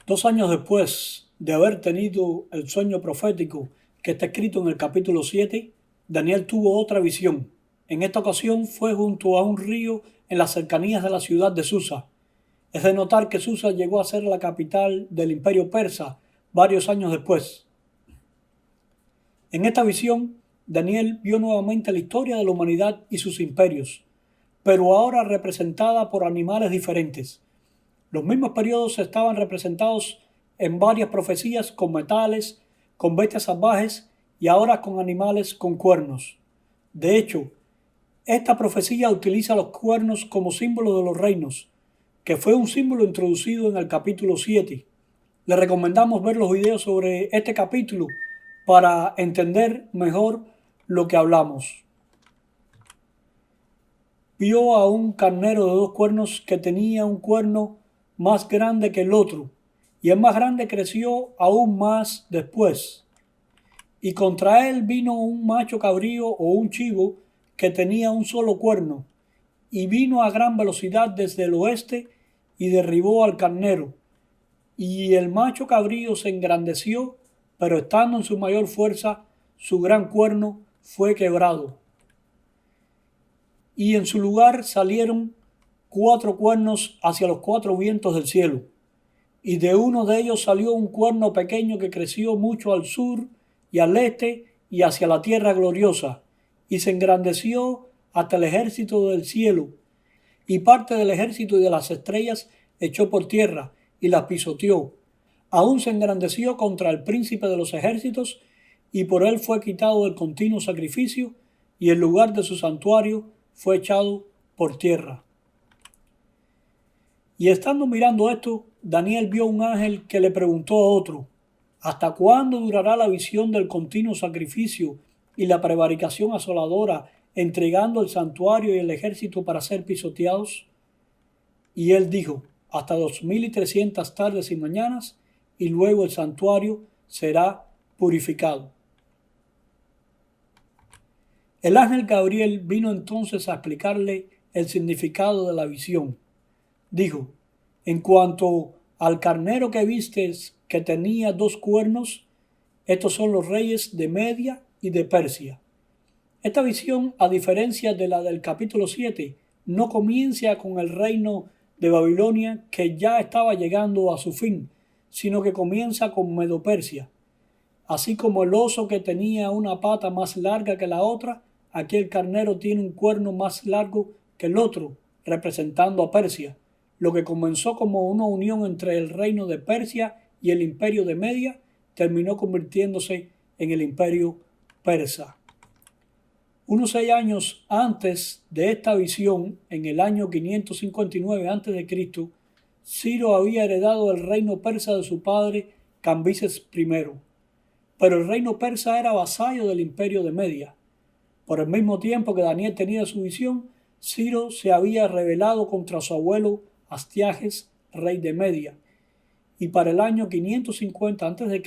2 años después de haber tenido el sueño profético que está escrito en el capítulo 7, Daniel tuvo otra visión. En esta ocasión fue junto a un río en las cercanías de la ciudad de Susa. Es de notar que Susa llegó a ser la capital del imperio persa varios años después. En esta visión, Daniel vio nuevamente la historia de la humanidad y sus imperios, pero ahora representada por animales diferentes. Los mismos periodos estaban representados en varias profecías con metales, con bestias salvajes y ahora con animales con cuernos. De hecho, esta profecía utiliza los cuernos como símbolo de los reinos, que fue un símbolo introducido en el capítulo 7. Le recomendamos ver los videos sobre este capítulo para entender mejor lo que hablamos. Vio a un carnero de 2 cuernos que tenía un cuerno más grande que el otro, y el más grande creció aún más después. Y contra él vino un macho cabrío o un chivo que tenía un solo cuerno, y vino a gran velocidad desde el oeste y derribó al carnero. Y el macho cabrío se engrandeció, pero estando en su mayor fuerza, su gran cuerno fue quebrado. Y en su lugar salieron 4 cuernos hacia los 4 vientos del cielo. Y de uno de ellos salió un cuerno pequeño que creció mucho al sur y al este y hacia la tierra gloriosa, y se engrandeció hasta el ejército del cielo, y parte del ejército y de las estrellas echó por tierra y las pisoteó. Aún se engrandeció contra el príncipe de los ejércitos, y por él fue quitado el continuo sacrificio, y el lugar de su santuario fue echado por tierra. Y estando mirando esto, Daniel vio un ángel que le preguntó a otro: ¿hasta cuándo durará la visión del continuo sacrificio y la prevaricación asoladora, entregando el santuario y el ejército para ser pisoteados? Y él dijo: hasta 2300 tardes y mañanas, y luego el santuario será purificado. El ángel Gabriel vino entonces a explicarle el significado de la visión. Dijo: en cuanto al carnero que vistes, que tenía 2 cuernos, estos son los reyes de Media y de Persia. Esta visión, a diferencia de la del capítulo 7, no comienza con el reino de Babilonia, que ya estaba llegando a su fin, sino que comienza con Medo-Persia. Así como el oso que tenía una pata más larga que la otra, aquí el carnero tiene un cuerno más largo que el otro, representando a Persia. Lo que comenzó como una unión entre el reino de Persia y el imperio de Media, terminó convirtiéndose en el imperio persa. Unos 6 años antes de esta visión, en el año 559 a.C., Ciro había heredado el reino persa de su padre Cambises I. Pero el reino persa era vasallo del imperio de Media. Por el mismo tiempo que Daniel tenía su visión, Ciro se había rebelado contra su abuelo Astiages, rey de Media. Y para el año 550 a.C.,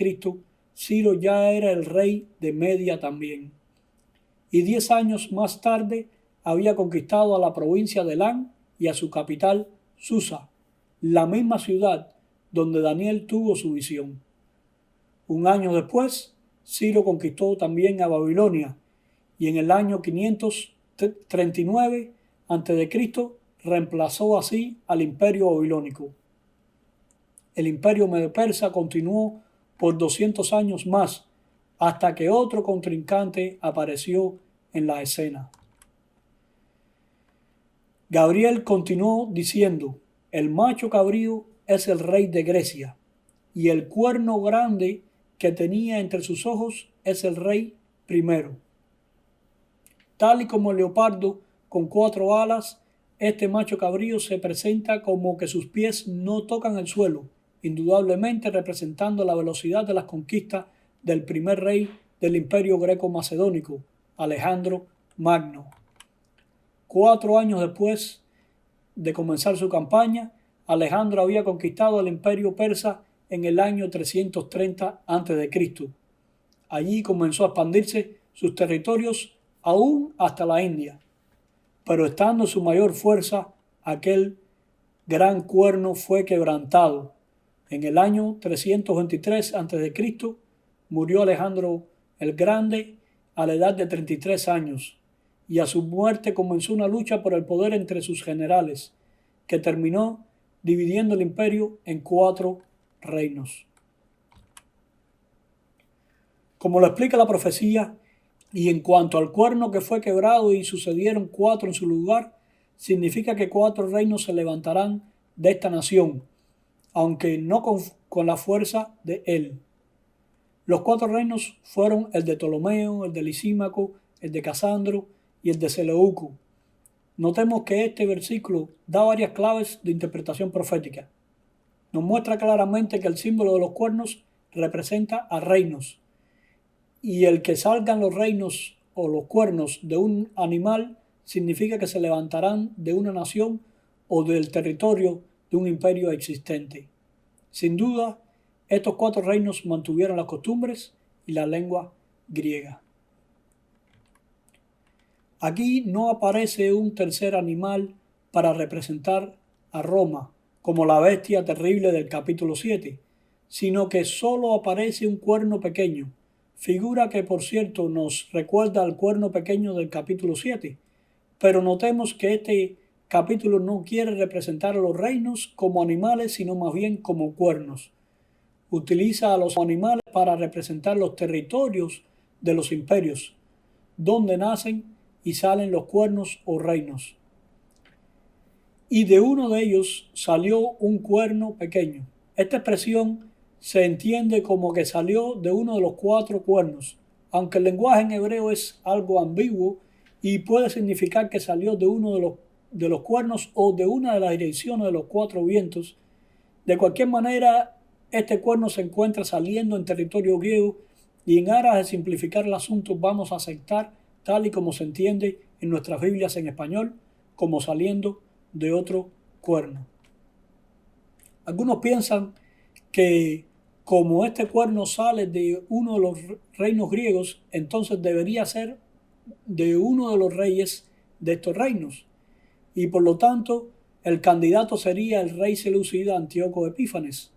Ciro ya era el rey de Media también. Y 10 años más tarde había conquistado a la provincia de Elam y a su capital, Susa, la misma ciudad donde Daniel tuvo su visión. Un año después, Ciro conquistó también a Babilonia, y en el año 539 a.C. reemplazó así al imperio babilónico. El imperio medo-persa continuó por 200 años más, hasta que otro contrincante apareció en la escena. Gabriel continuó diciendo: el macho cabrío es el rey de Grecia, y el cuerno grande que tenía entre sus ojos es el rey primero. Tal y como el leopardo con 4 alas, este macho cabrío se presenta como que sus pies no tocan el suelo, indudablemente representando la velocidad de las conquistas del primer rey del imperio greco-macedónico, Alejandro Magno. 4 años después de comenzar su campaña, Alejandro había conquistado el imperio persa en el año 330 a.C. Allí comenzó a expandirse sus territorios aún hasta la India. Pero estando en su mayor fuerza, aquel gran cuerno fue quebrantado. En el año 323 a.C. murió Alejandro el Grande a la edad de 33 años, y a su muerte comenzó una lucha por el poder entre sus generales, que terminó dividiendo el imperio en 4 reinos. Como lo explica la profecía, y en cuanto al cuerno que fue quebrado y sucedieron 4 en su lugar, significa que 4 reinos se levantarán de esta nación, aunque no con la fuerza de él. Los 4 reinos fueron el de Ptolomeo, el de Lisímaco, el de Casandro y el de Seleuco. Notemos que este versículo da varias claves de interpretación profética. Nos muestra claramente que el símbolo de los cuernos representa a reinos, y el que salgan los reinos o los cuernos de un animal significa que se levantarán de una nación o del territorio de un imperio existente. Sin duda, estos 4 reinos mantuvieron las costumbres y la lengua griega. Aquí no aparece un tercer animal para representar a Roma, como la bestia terrible del capítulo 7, sino que solo aparece un cuerno pequeño, figura que por cierto nos recuerda al cuerno pequeño del capítulo 7, pero notemos que este capítulo no quiere representar a los reinos como animales, sino más bien como cuernos. Utiliza a los animales para representar los territorios de los imperios, donde nacen y salen los cuernos o reinos. Y de uno de ellos salió un cuerno pequeño. Esta expresión se entiende como que salió de uno de los 4 cuernos, aunque el lenguaje en hebreo es algo ambiguo y puede significar que salió de uno de los cuernos o de una de las direcciones de los 4 vientos. De cualquier manera, este cuerno se encuentra saliendo en territorio griego, y en aras de simplificar el asunto vamos a aceptar, tal y como se entiende en nuestras Biblias en español, como saliendo de otro cuerno. Algunos piensan que como este cuerno sale de uno de los reinos griegos, entonces debería ser de uno de los reyes de estos reinos, y por lo tanto el candidato sería el rey seleucida Antíoco Epífanes.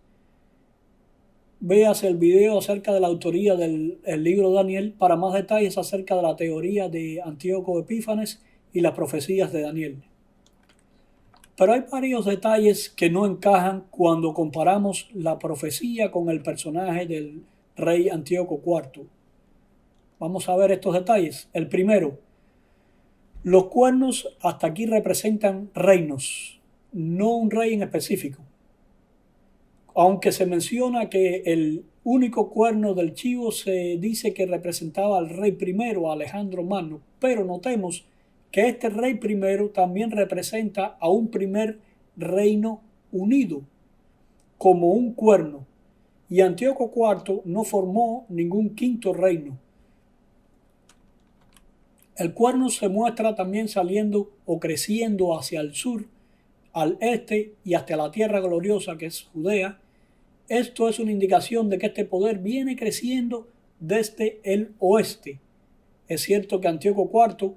Véase el video acerca de la autoría del libro de Daniel para más detalles acerca de la teoría de Antíoco Epífanes y las profecías de Daniel. Pero hay varios detalles que no encajan cuando comparamos la profecía con el personaje del rey Antíoco IV. Vamos a ver estos detalles. El primero, los cuernos hasta aquí representan reinos, no un rey en específico. Aunque se menciona que el único cuerno del chivo se dice que representaba al rey primero, a Alejandro Magno, pero notemos que este rey primero también representa a un primer reino unido, como un cuerno, y Antíoco IV no formó ningún quinto reino. El cuerno se muestra también saliendo o creciendo hacia el sur, al este y hasta la tierra gloriosa que es Judea. Esto es una indicación de que este poder viene creciendo desde el oeste. Es cierto que Antíoco IV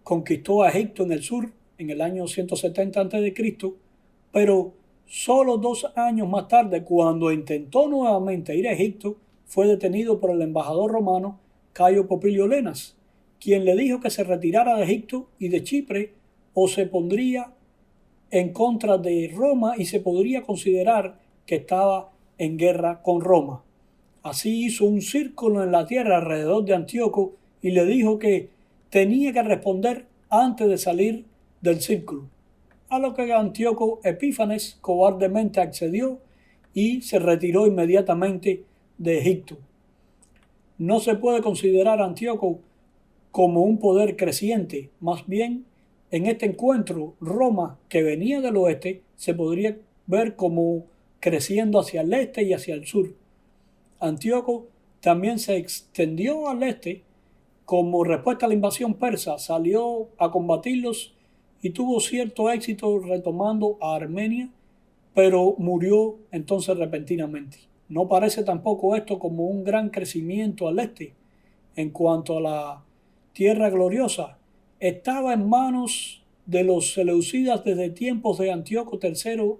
conquistó a Egipto en el sur en el año 170 a.C., pero solo 2 años más tarde, cuando intentó nuevamente ir a Egipto, fue detenido por el embajador romano Cayo Popilio Lenas, quien le dijo que se retirara de Egipto y de Chipre o se pondría en contra de Roma y se podría considerar que estaba en guerra con Roma. Así hizo un círculo en la tierra alrededor de Antíoco y le dijo que tenía que responder antes de salir del círculo, a lo que Antíoco Epífanes cobardemente accedió y se retiró inmediatamente de Egipto. No se puede considerar a Antíoco como un poder creciente, más bien en este encuentro Roma, que venía del oeste, se podría ver como creciendo hacia el este y hacia el sur. Antíoco también se extendió al este como respuesta a la invasión persa, salió a combatirlos y tuvo cierto éxito retomando a Armenia, pero murió entonces repentinamente. No parece tampoco esto como un gran crecimiento al este. En cuanto a la tierra gloriosa, estaba en manos de los seleucidas desde tiempos de Antíoco III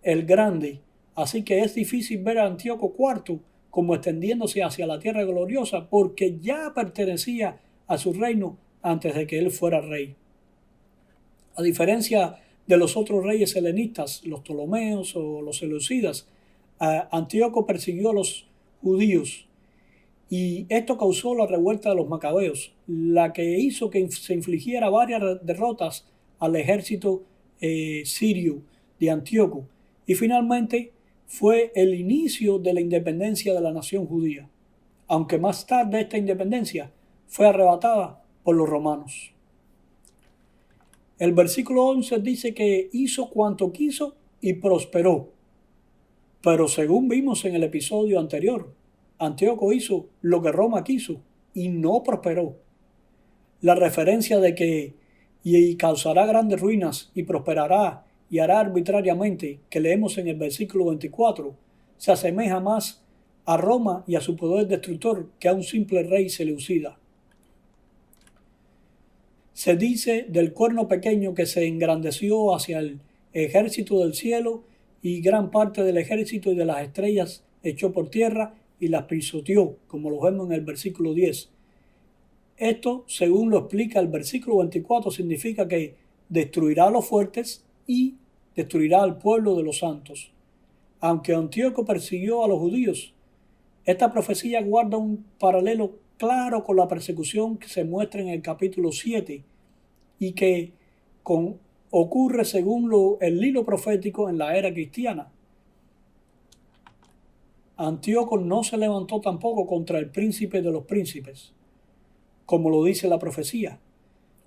el Grande, Así que es difícil ver a Antíoco IV como extendiéndose hacia la tierra gloriosa, porque ya pertenecía a su reino antes de que él fuera rey. A diferencia de los otros reyes helenistas, los Ptolomeos o los Seleucidas, Antíoco persiguió a los judíos y esto causó la revuelta de los macabeos, la que hizo que se infligiera varias derrotas al ejército sirio de Antíoco, y finalmente fue el inicio de la independencia de la nación judía, aunque más tarde esta independencia fue arrebatada por los romanos. El versículo 11 dice que hizo cuanto quiso y prosperó, pero según vimos en el episodio anterior, Antíoco hizo lo que Roma quiso y no prosperó. La referencia de que y causará grandes ruinas y prosperará y hará arbitrariamente, que leemos en el versículo 24, se asemeja más a Roma y a su poder destructor que a un simple rey seleucida. Se dice del cuerno pequeño que se engrandeció hacia el ejército del cielo y gran parte del ejército y de las estrellas echó por tierra y las pisoteó, como lo vemos en el versículo 10. Esto, según lo explica el versículo 24, significa que destruirá a los fuertes y destruirá al pueblo de los santos. Aunque Antíoco persiguió a los judíos, esta profecía guarda un paralelo claro con la persecución que se muestra en el capítulo 7 y que ocurre según el hilo profético en la era cristiana. Antíoco no se levantó tampoco contra el príncipe de los príncipes, como lo dice la profecía.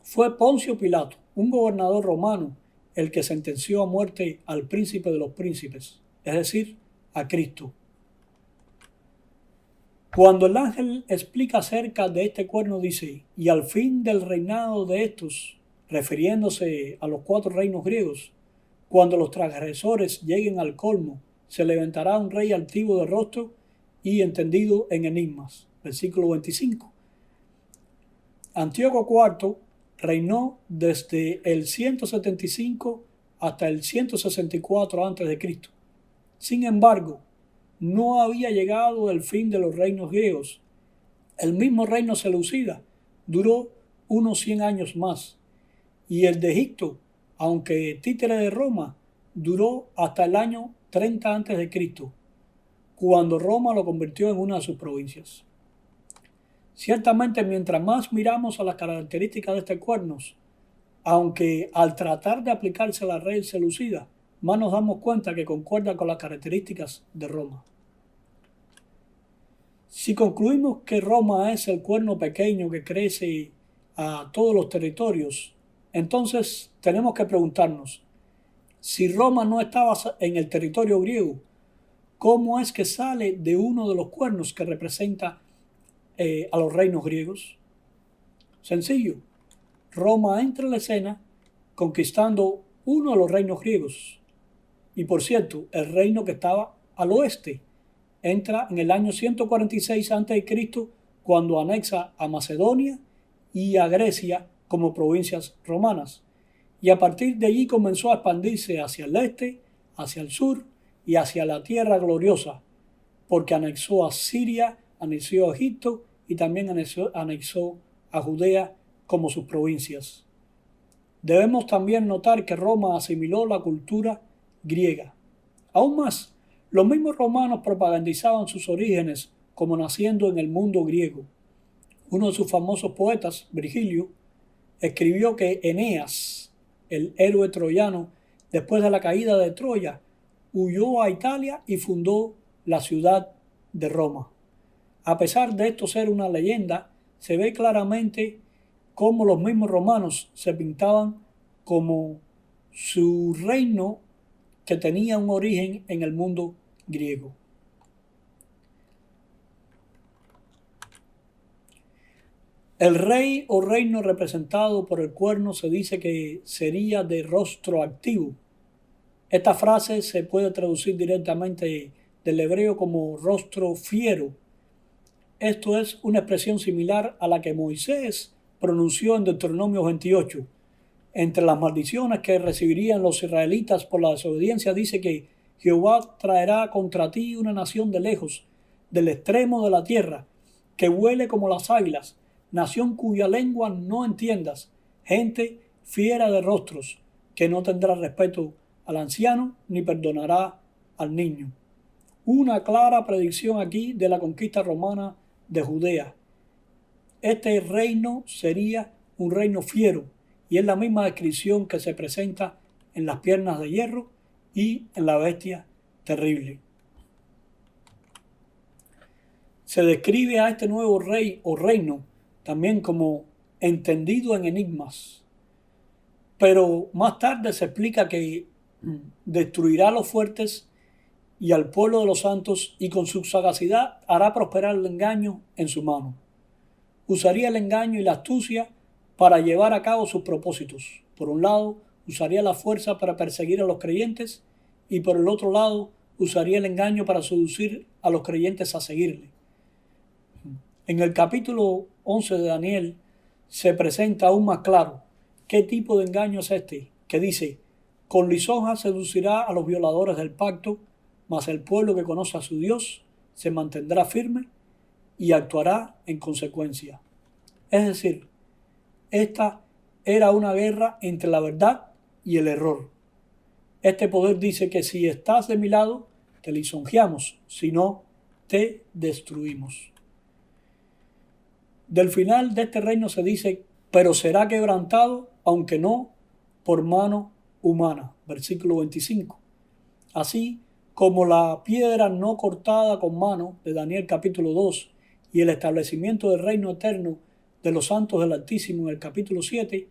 Fue Poncio Pilato, un gobernador romano, el que sentenció a muerte al príncipe de los príncipes, es decir, a Cristo. Cuando el ángel explica acerca de este cuerno, dice: y al fin del reinado de estos, refiriéndose a los 4 reinos griegos, cuando los transgresores lleguen al colmo, se levantará un rey altivo de rostro y entendido en enigmas. Versículo 25. Antíoco IV reinó desde el 175 hasta el 164 a.C. Sin embargo, no había llegado el fin de los reinos griegos. El mismo reino seleucida duró unos 100 años más, y el de Egipto, aunque títere de Roma, duró hasta el año 30 a.C., cuando Roma lo convirtió en una de sus provincias. Ciertamente, mientras más miramos a las características de este cuerno, aunque al tratar de aplicarse a la red seleucida, más nos damos cuenta que concuerda con las características de Roma. Si concluimos que Roma es el cuerno pequeño que crece a todos los territorios, entonces tenemos que preguntarnos, si Roma no estaba en el territorio griego, ¿cómo es que sale de uno de los cuernos que representa a los reinos griegos? Sencillo, Roma entra en la escena conquistando uno de los reinos griegos. Y por cierto, el reino que estaba al oeste entra en el año 146 a.C., cuando anexa a Macedonia y a Grecia como provincias romanas. Y a partir de allí comenzó a expandirse hacia el este, hacia el sur y hacia la tierra gloriosa, porque anexó a Siria, anexó a Egipto y también anexó a Judea como sus provincias. Debemos también notar que Roma asimiló la cultura griega. Aún más, los mismos romanos propagandizaban sus orígenes como naciendo en el mundo griego. Uno de sus famosos poetas, Virgilio, escribió que Eneas, el héroe troyano, después de la caída de Troya, huyó a Italia y fundó la ciudad de Roma. A pesar de esto ser una leyenda, se ve claramente cómo los mismos romanos se pintaban como su reino que tenía un origen en el mundo griego. El rey o reino representado por el cuerno se dice que sería de rostro activo. Esta frase se puede traducir directamente del hebreo como rostro fiero. Esto es una expresión similar a la que Moisés pronunció en Deuteronomio 28. Entre las maldiciones que recibirían los israelitas por la desobediencia dice que Jehová traerá contra ti una nación de lejos, del extremo de la tierra, que vuele como las águilas, nación cuya lengua no entiendas, gente fiera de rostros, que no tendrá respeto al anciano ni perdonará al niño. Una clara predicción aquí de la conquista romana de Judea. Este reino sería un reino fiero, y es la misma descripción que se presenta en las piernas de hierro y en la bestia terrible. Se describe a este nuevo rey o reino también como entendido en enigmas, pero más tarde se explica que destruirá a los fuertes y al pueblo de los santos, y con su sagacidad hará prosperar el engaño en su mano. Usaría el engaño y la astucia para llevar a cabo sus propósitos. Por un lado, usaría la fuerza para perseguir a los creyentes, y por el otro lado, usaría el engaño para seducir a los creyentes a seguirle. En el capítulo 11 de Daniel se presenta aún más claro qué tipo de engaño es este, que dice: con lisonjas seducirá a los violadores del pacto, mas el pueblo que conoce a su Dios se mantendrá firme y actuará en consecuencia. Es decir, esta era una guerra entre la verdad y el error. Este poder dice que si estás de mi lado, te lisonjeamos, si no, te destruimos. Del final de este reino se dice: pero será quebrantado, aunque no por mano humana. Versículo 25. Así como la piedra no cortada con mano de Daniel capítulo 2 y el establecimiento del reino eterno de los santos del Altísimo en el capítulo 7,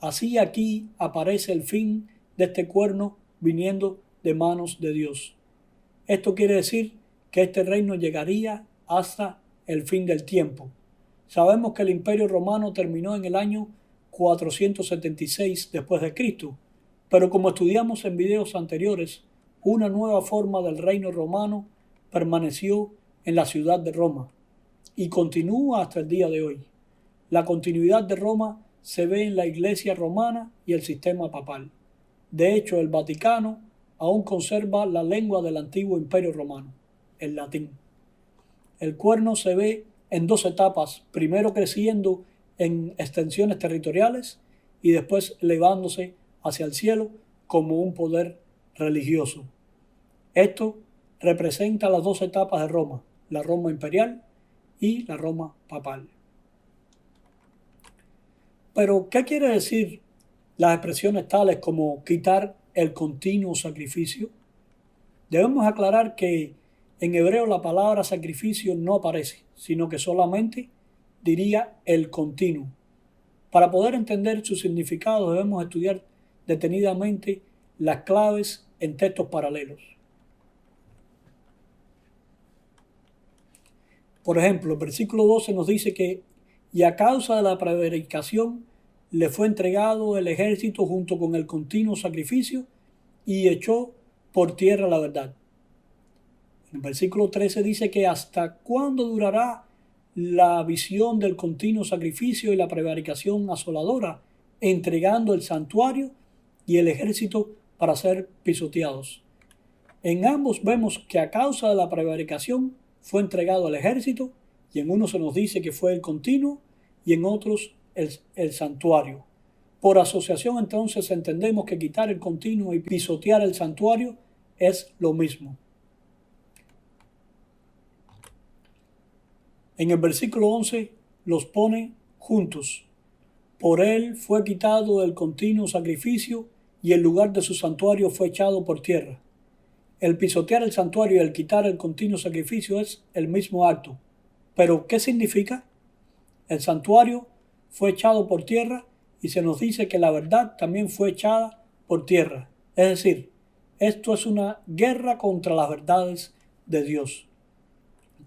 así aquí aparece el fin de este cuerno viniendo de manos de Dios. Esto quiere decir que este reino llegaría hasta el fin del tiempo. Sabemos que el Imperio Romano terminó en el año 476 después de Cristo, pero como estudiamos en videos anteriores, una nueva forma del reino romano permaneció en la ciudad de Roma y continúa hasta el día de hoy. La continuidad de Roma se ve en la Iglesia romana y el sistema papal. De hecho, el Vaticano aún conserva la lengua del antiguo Imperio Romano, el latín. El cuerno se ve en dos etapas, primero creciendo en extensiones territoriales y después elevándose hacia el cielo como un poder religioso. Esto representa las dos etapas de Roma, la Roma imperial y la Roma papal. Pero, ¿qué quiere decir las expresiones tales como quitar el continuo sacrificio? Debemos aclarar que en hebreo la palabra sacrificio no aparece, sino que solamente diría el continuo. Para poder entender su significado debemos estudiar detenidamente las claves en textos paralelos. Por ejemplo, el versículo 12 nos dice que y a causa de la prevaricación le fue entregado el ejército junto con el continuo sacrificio y echó por tierra la verdad. En el versículo 13 dice que hasta cuándo durará la visión del continuo sacrificio y la prevaricación asoladora, entregando el santuario y el ejército para ser pisoteados. En ambos vemos que a causa de la prevaricación fue entregado al ejército, y en uno se nos dice que fue el continuo y en otros el santuario. Por asociación entonces entendemos que quitar el continuo y pisotear el santuario es lo mismo. En el versículo 11 los pone juntos. Por él fue quitado el continuo sacrificio y el lugar de su santuario fue echado por tierra. El pisotear el santuario y el quitar el continuo sacrificio es el mismo acto. ¿Pero qué significa? El santuario fue echado por tierra y se nos dice que la verdad también fue echada por tierra. Es decir, esto es una guerra contra las verdades de Dios.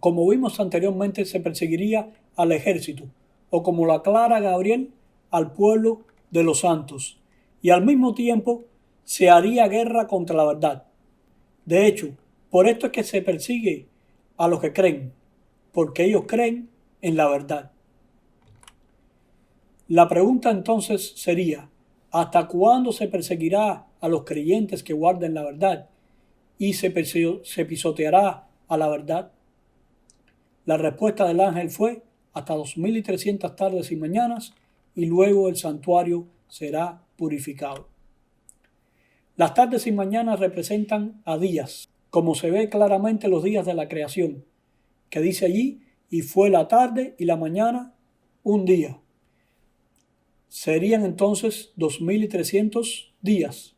Como vimos anteriormente, se perseguiría al ejército, o como lo aclara Gabriel, al pueblo de los santos, y al mismo tiempo se haría guerra contra la verdad. De hecho, por esto es que se persigue a los que creen, porque ellos creen en la verdad. La pregunta entonces sería: ¿hasta cuándo se perseguirá a los creyentes que guarden la verdad? y se pisoteará a la verdad? La respuesta del ángel fue hasta 2300 tardes y mañanas, y luego el santuario será purificado. Las tardes y mañanas representan a días, como se ve claramente los días de la creación, que dice allí, y fue la tarde y la mañana un día. Serían entonces 2300 días.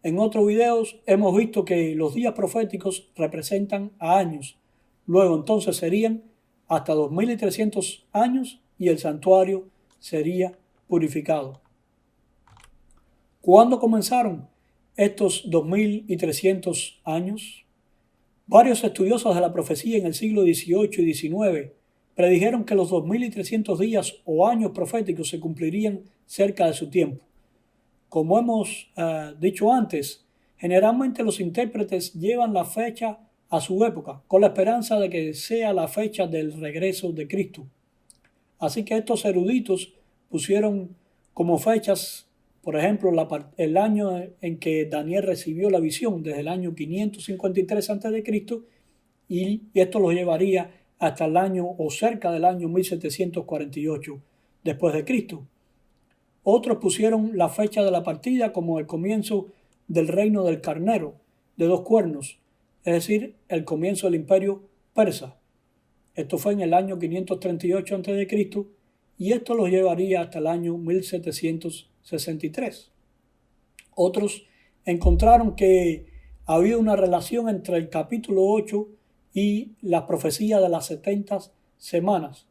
En otros videos hemos visto que los días proféticos representan a años. Luego entonces serían hasta 2300 años y el santuario sería purificado. ¿Cuándo comenzaron estos 2300 años? Varios estudiosos de la profecía en el siglo XVIII y XIX predijeron que los 2300 días o años proféticos se cumplirían cerca de su tiempo. Como hemos dicho antes, generalmente los intérpretes llevan la fecha a su época, con la esperanza de que sea la fecha del regreso de Cristo. Así que estos eruditos pusieron como fechas, por ejemplo, el año en que Daniel recibió la visión, desde el año 553 a.C., y esto lo llevaría hasta el año o cerca del año 1748 después de Cristo. Otros pusieron la fecha de la partida como el comienzo del reino del carnero de dos cuernos, es decir, el comienzo del imperio persa. Esto fue en el año 538 a.C. y esto los llevaría hasta el año 1763. Otros encontraron que había una relación entre el capítulo 8 y la profecía de las 70 semanas,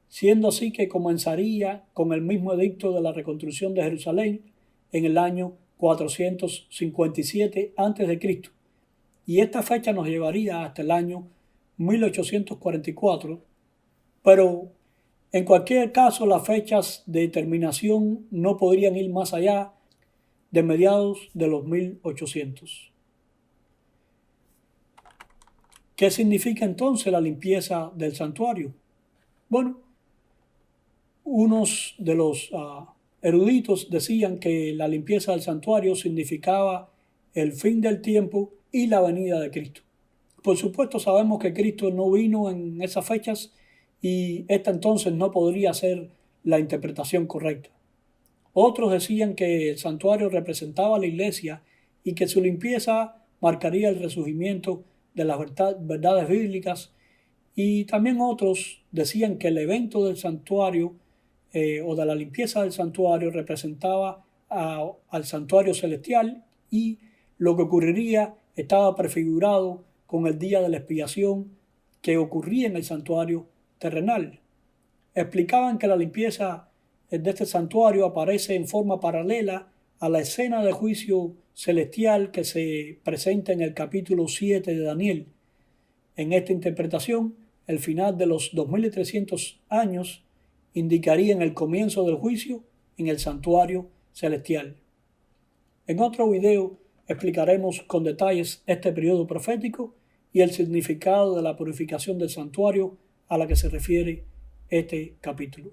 siendo así que comenzaría con el mismo edicto de la reconstrucción de Jerusalén en el año 457 a.C. y esta fecha nos llevaría hasta el año 1844, pero en cualquier caso las fechas de terminación no podrían ir más allá de mediados de los 1800. ¿Qué significa entonces la limpieza del santuario? Bueno, unos de los eruditos decían que la limpieza del santuario significaba el fin del tiempo y la venida de Cristo. Por supuesto sabemos que Cristo no vino en esas fechas y esta entonces no podría ser la interpretación correcta. Otros decían que el santuario representaba a la iglesia y que su limpieza marcaría el resurgimiento de las verdades bíblicas, y también otros decían que el evento del santuario o de la limpieza del santuario representaba al santuario celestial, y lo que ocurriría estaba prefigurado con el día de la expiación que ocurría en el santuario terrenal. Explicaban que la limpieza de este santuario aparece en forma paralela a la escena de juicio celestial que se presenta en el capítulo 7 de Daniel. En esta interpretación, el final de los 2300 años indicaría el comienzo del juicio en el santuario celestial. En otro video explicaremos con detalles este periodo profético y el significado de la purificación del santuario a la que se refiere este capítulo.